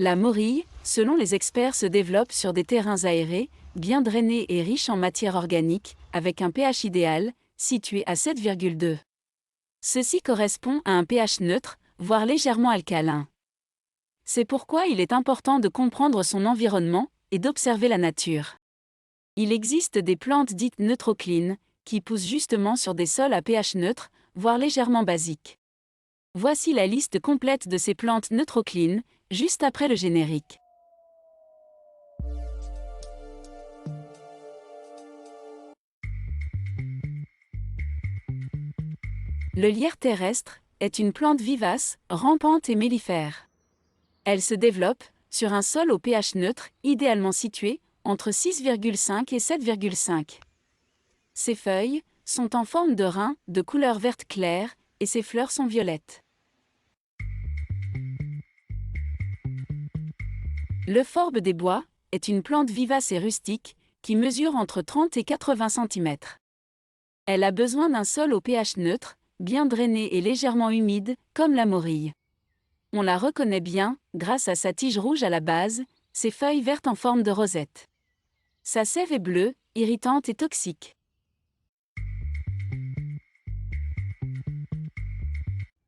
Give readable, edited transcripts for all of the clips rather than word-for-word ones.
La morille, selon les experts, se développe sur des terrains aérés, bien drainés et riches en matière organique, avec un pH idéal, situé à 7,2. Ceci correspond à un pH neutre, voire légèrement alcalin. C'est pourquoi il est important de comprendre son environnement et d'observer la nature. Il existe des plantes dites neutroclines, qui poussent justement sur des sols à pH neutre, voire légèrement basique. Voici la liste complète de ces plantes neutroclines, juste après le générique. Le lierre terrestre est une plante vivace, rampante et mellifère. Elle se développe sur un sol au pH neutre, idéalement situé entre 6,5 et 7,5. Ses feuilles sont en forme de rein, de couleur verte claire, et ses fleurs sont violettes. Le forbe des bois est une plante vivace et rustique qui mesure entre 30 et 80 cm. Elle a besoin d'un sol au pH neutre, bien drainé et légèrement humide, comme la morille. On la reconnaît bien grâce à sa tige rouge à la base, ses feuilles vertes en forme de rosette. Sa sève est bleue, irritante et toxique.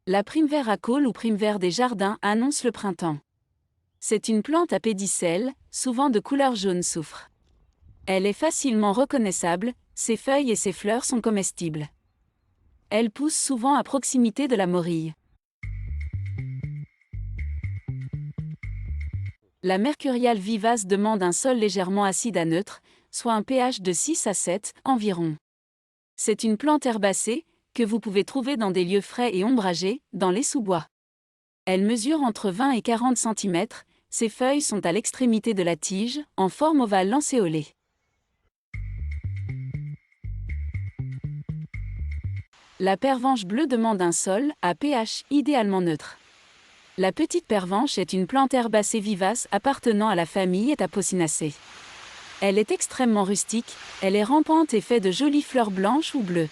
La primevère à caules ou primevère des jardins annonce le printemps. C'est une plante à pédicelle, souvent de couleur jaune soufre. Elle est facilement reconnaissable, ses feuilles et ses fleurs sont comestibles. Elle pousse souvent à proximité de la morille. La mercuriale vivace demande un sol légèrement acide à neutre, soit un pH de 6 à 7 environ. C'est une plante herbacée que vous pouvez trouver dans des lieux frais et ombragés, dans les sous-bois. Elle mesure entre 20 et 40 cm, ses feuilles sont à l'extrémité de la tige, en forme ovale lancéolée. La pervenche bleue demande un sol à pH idéalement neutre. La petite pervenche est une plante herbacée vivace appartenant à la famille Taposinaceae. Elle est extrêmement rustique, elle est rampante et fait de jolies fleurs blanches ou bleues.